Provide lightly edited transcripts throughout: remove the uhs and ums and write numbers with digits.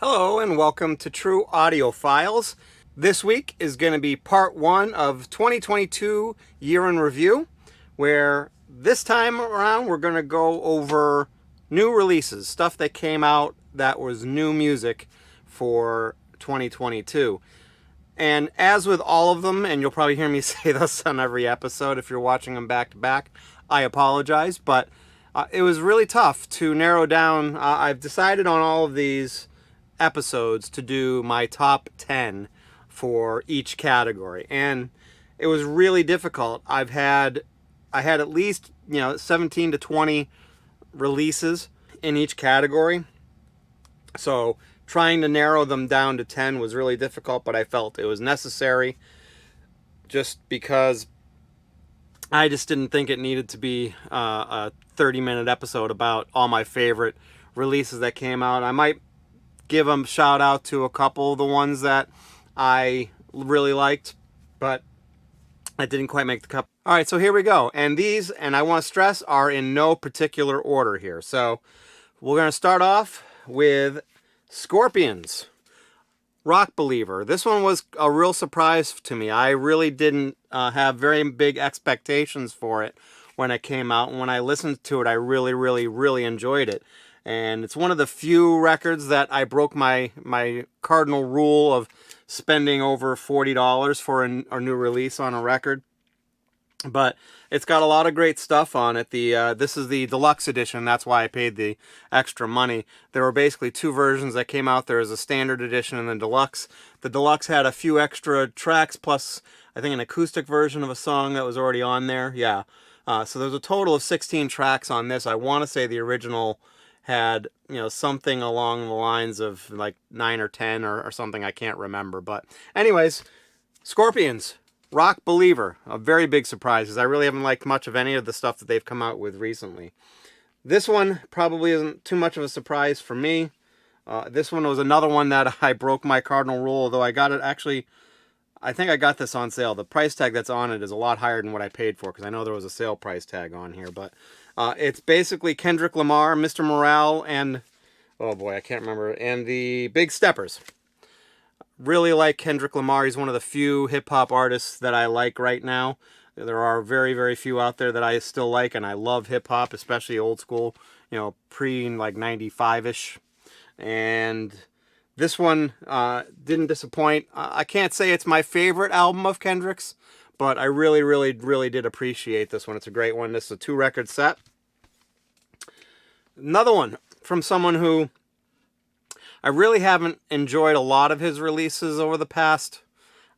Hello and welcome to True Audio Files. This week is going to be part one of 2022 Year in Review, where this time around we're going to go over new releases, stuff that came out that was new music for 2022. And as with all of them, and you'll probably hear me say this on every episode if you're watching them back to back, I apologize, but it was really tough to narrow down. I've decided on all of these episodes to do my top 10 for each category, and it was really difficult. I had at least 17 to 20 releases in each category, so trying to narrow them down to 10 was really difficult, but I felt it was necessary just because I just didn't think it needed to be a 30-minute episode about all my favorite releases that came out. I might give them a shout out to a couple of the ones that I really liked, but I didn't quite make the cut. All right, so here we go. And these, and I want to stress, are in no particular order here. So we're going to start off with Scorpions, Rock Believer. This one was a real surprise to me. I really didn't have very big expectations for it when it came out. And when I listened to it, I really enjoyed it. And it's one of the few records that I broke my cardinal rule of spending over $40 for a new release on a record. But it's got a lot of great stuff on it. This is the deluxe edition. That's why I paid the extra money. There were basically two versions that came out. There was a standard edition and the deluxe. The deluxe had a few extra tracks, plus I think an acoustic version of a song that was already on there. Yeah. So there's a total of 16 tracks on this. I want to say the original had something along the lines of like 9 or 10 or something. I can't remember, but anyways, Scorpions, Rock Believer, a very big surprise, because I really haven't liked much of any of the stuff that they've come out with recently. This one probably isn't too much of a surprise for me. This one was another one that I broke my cardinal rule, although I got it actually, I think I got this on sale. The price tag that's on it is a lot higher than what I paid for, because I know there was a sale price tag on here, but it's basically Kendrick Lamar, Mr. Morale, and, oh boy, I can't remember, and the Big Steppers. Really like Kendrick Lamar. He's one of the few hip-hop artists that I like right now. There are very few out there that I still like, and I love hip-hop, especially old school, pre, like, 95-ish. And this one didn't disappoint. I can't say it's my favorite album of Kendrick's, but I really did appreciate this one. It's a great one. This is a 2-record set. Another one from someone who I really haven't enjoyed a lot of his releases over the past,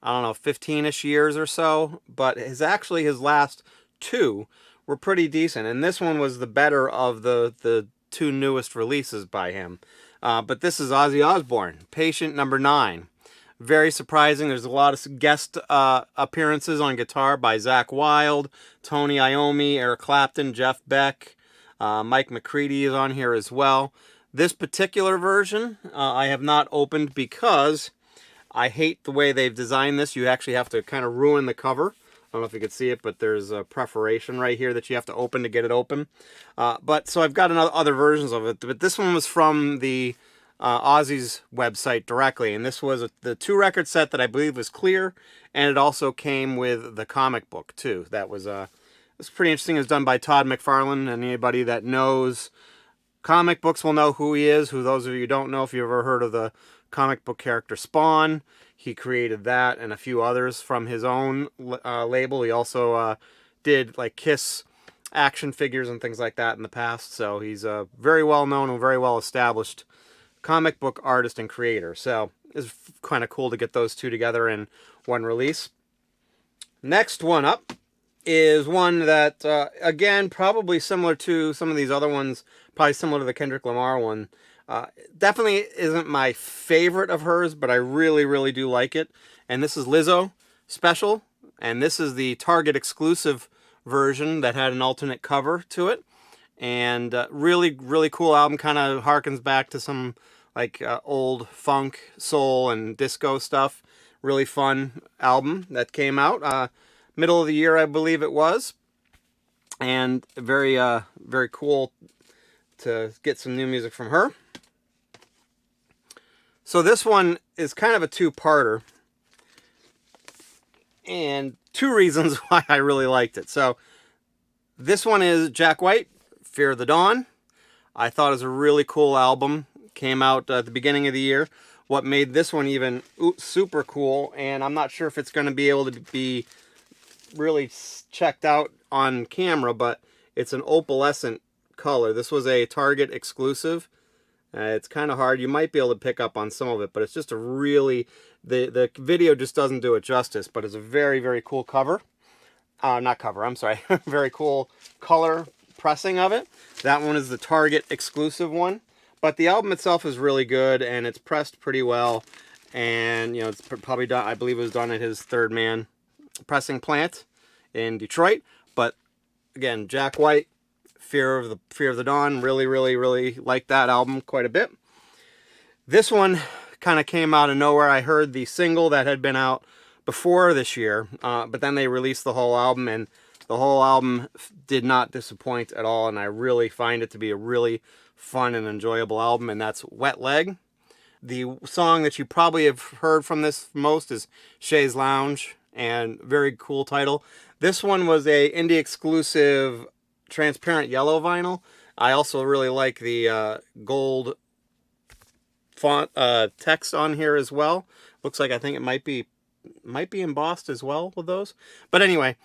15-ish years or so, but his last two were pretty decent, and this one was the better of the two newest releases by him. But this is Ozzy Osbourne, Patient Number 9. Very surprising. There's a lot of guest appearances on guitar by Zakk Wylde, Tony Iommi, Eric Clapton, Jeff Beck, Mike McCready is on here as well. This particular version I have not opened because I hate the way they've designed this. You actually have to kind of ruin the cover. I don't know if you can see it, but there's a perforation right here that you have to open to get it open. So I've got other versions of it, but this one was from the Ozzy's website directly, and this was the 2-record set that I believe was clear, and it also came with the comic book too. That was it's pretty interesting. It was done by Todd McFarlane, and anybody that knows comic books will know who he is. Who those of you who don't know, if you've ever heard of the comic book character Spawn, he created that and a few others from his own label. He also did like Kiss action figures and things like that in the past. So he's a very well known and very well established comic book artist and creator. So it's kind of cool to get those two together in one release. Next one up is one that, again, probably similar to some of these other ones, probably similar to the Kendrick Lamar one. Definitely isn't my favorite of hers, but I really do like it. And this is Lizzo Special, and this is the Target exclusive version that had an alternate cover to it. And really cool album. Kind of harkens back to some like old funk, soul, and disco stuff. Really fun album that came out middle of the year, I believe it was, and very cool to get some new music from her. So this one is kind of a two-parter, and two reasons why I really liked it. So this one is Jack White, Fear of the Dawn. I thought it was a really cool album. Came out at the beginning of the year. What made this one even super cool, and I'm not sure if it's going to be able to be really checked out on camera, but it's an opalescent color. This was a Target exclusive. It's kind of hard. You might be able to pick up on some of it, but it's just a really, the video just doesn't do it justice, but it's a very, very cool cover. Not cover, I'm sorry. Very cool color pressing of it. That one is the Target exclusive one. But the album itself is really good, and it's pressed pretty well. And, you know, it's probably done, I believe it was done at his Third Man pressing plant in Detroit. But, again, Jack White, Fear of the Dawn, really, really, really liked that album quite a bit. This one kind of came out of nowhere. I heard the single that had been out before this year, but then they released the whole album, and the whole album did not disappoint at all, and I really find it to be a really fun and enjoyable album, and that's Wet Leg. The song that you probably have heard from this most is Shay's Lounge, and very cool title. This one was a indie exclusive transparent yellow vinyl. I also really like the gold font text on here as well. Looks like I think it might be embossed as well with those. But anyway,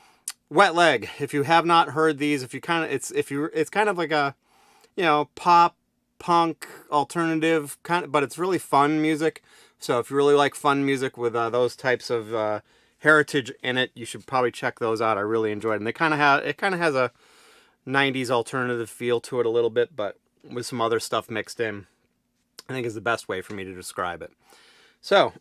Wet Leg. If you have not heard these, it's kind of like a, you know, pop, punk, alternative kind of, but it's really fun music. So if you really like fun music with those types of heritage in it, you should probably check those out. I really enjoyed them. It kind of has a 90s alternative feel to it a little bit, but with some other stuff mixed in. I think is the best way for me to describe it. So,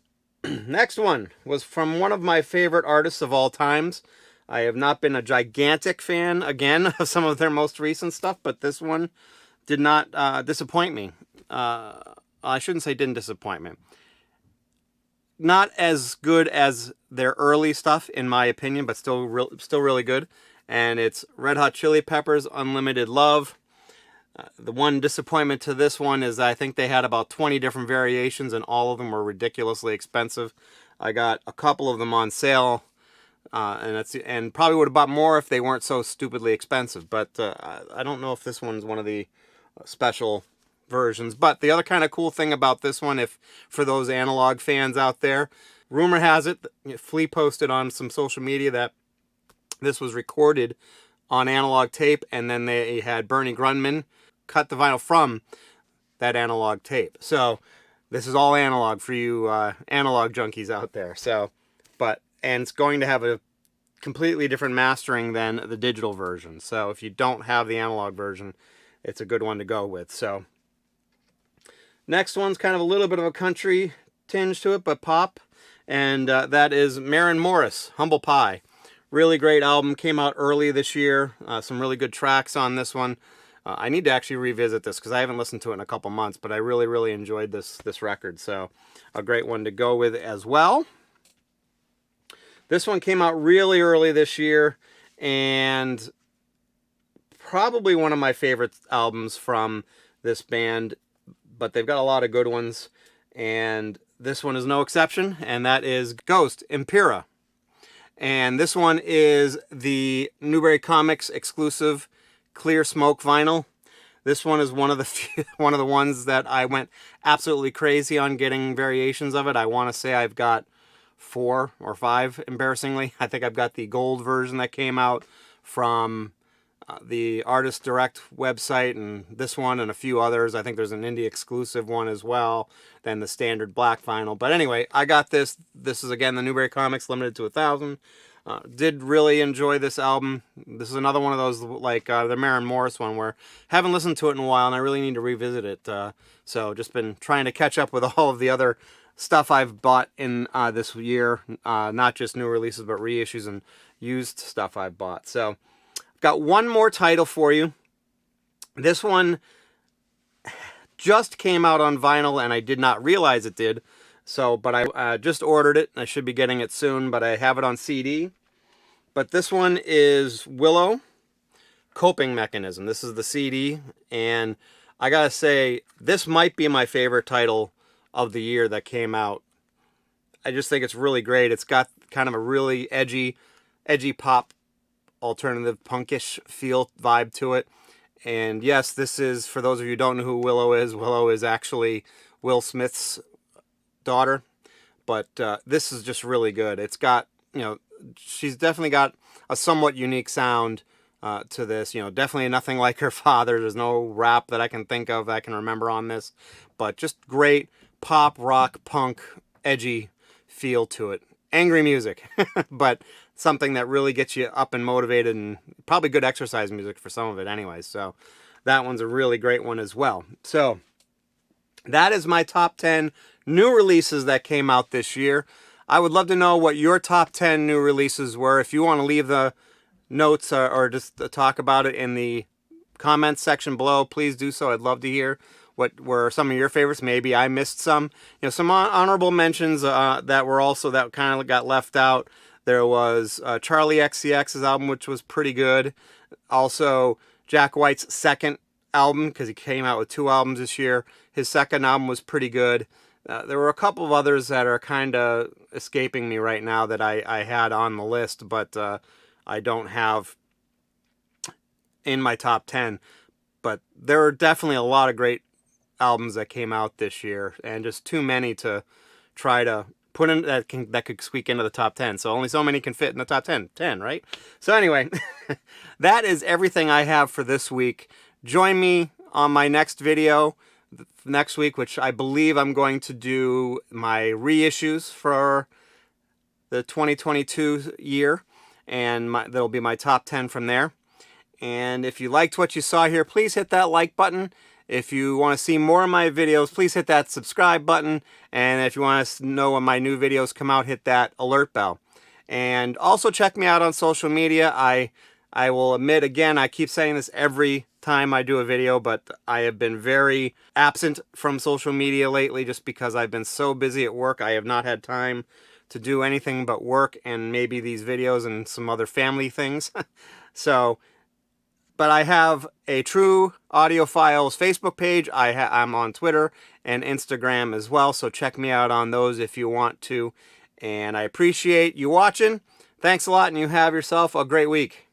next one was from one of my favorite artists of all times. I have not been a gigantic fan, again, of some of their most recent stuff, but this one did not disappoint me. I shouldn't say didn't disappoint me. Not as good as their early stuff, in my opinion, but still really good. And it's Red Hot Chili Peppers, Unlimited Love. The one disappointment to this one is I think they had about 20 different variations, and all of them were ridiculously expensive. I got a couple of them on sale, and probably would have bought more if they weren't so stupidly expensive. But I don't know if this one's one of the special versions. But the other kind of cool thing about this one, if for those analog fans out there, rumor has it, Flea posted on some social media that this was recorded on analog tape, and then they had Bernie Grundman cut the vinyl from that analog tape. So this is all analog for you analog junkies out there. So, and it's going to have a completely different mastering than the digital version. So if you don't have the analog version, it's a good one to go with. So next one's kind of a little bit of a country tinge to it, but pop, and that is Maren Morris, Humble Pie. Really great album, came out early this year. Some really good tracks on this one. I need to actually revisit this because I haven't listened to it in a couple months, but I really, really enjoyed this record. So a great one to go with as well. This one came out really early this year, and probably one of my favorite albums from this band, but they've got a lot of good ones, and this one is no exception, and that is Ghost, Impera. And this one is the Newbury Comics exclusive Clear Smoke vinyl. This one is one of the ones that I went absolutely crazy on getting variations of it. I want to say I've got 4 or 5, embarrassingly. I think I've got the gold version that came out from the Artist Direct website, and this one and a few others. I think there's an indie exclusive one as well, then the standard black vinyl. But anyway, I got this. This is, again, the Newbury Comics, limited to 1,000. Did really enjoy this album. This is another one of those, like the Maren Morris one, where I haven't listened to it in a while, and I really need to revisit it. So just been trying to catch up with all of the other stuff I've bought in this year. Not just new releases, but reissues and used stuff I've bought. So got one more title for you. This one just came out on vinyl, and I did not realize it did. So, but I just ordered it. I should be getting it soon, but I have it on CD. But this one is Willow, Coping Mechanism. This is the CD, and I gotta say, this might be my favorite title of the year that came out. I just think it's really great. It's got kind of a really edgy pop, alternative punkish feel vibe to it. And yes, this is, for those of you who don't know who Willow is actually Will Smith's daughter. But this is just really good. It's got, she's definitely got a somewhat unique sound to this. Definitely nothing like her father. There's no rap that I can think of that I can remember on this. But just great pop, rock, punk, edgy feel to it. Angry music, but something that really gets you up and motivated, and probably good exercise music for some of it anyways. So that one's a really great one as well. So that is my top 10 new releases that came out this year. I would love to know what your top 10 new releases were. If you want to leave the notes or just talk about it in the comments section below, please do so. I'd love to hear what were some of your favorites. Maybe I missed some. Some honorable mentions that were also, that kind of got left out. There was Charlie XCX's album, which was pretty good. Also, Jack White's second album, because he came out with 2 albums this year. His second album was pretty good. There were a couple of others that are kind of escaping me right now that I had on the list, but I don't have in my top 10. But there are definitely a lot of great albums that came out this year, and just too many to try to put in that could squeak into the top 10. So only so many can fit in the top 10, right? So anyway, that is everything I have for this week. Join me on my next video next week, which I believe I'm going to do my reissues for the 2022 year, and that'll be my top 10 from there. And if you liked what you saw here, please hit that like button. If you want to see more of my videos, please hit that subscribe button. And if you want to know when my new videos come out, hit that alert bell. And also check me out on social media. I will admit, again, I keep saying this every time I do a video, but I have been very absent from social media lately just because I've been so busy at work. I have not had time to do anything but work and maybe these videos and some other family things. But I have a True Audiophiles Facebook page. I'm on Twitter and Instagram as well, so check me out on those if you want to. And I appreciate you watching. Thanks a lot, and you have yourself a great week.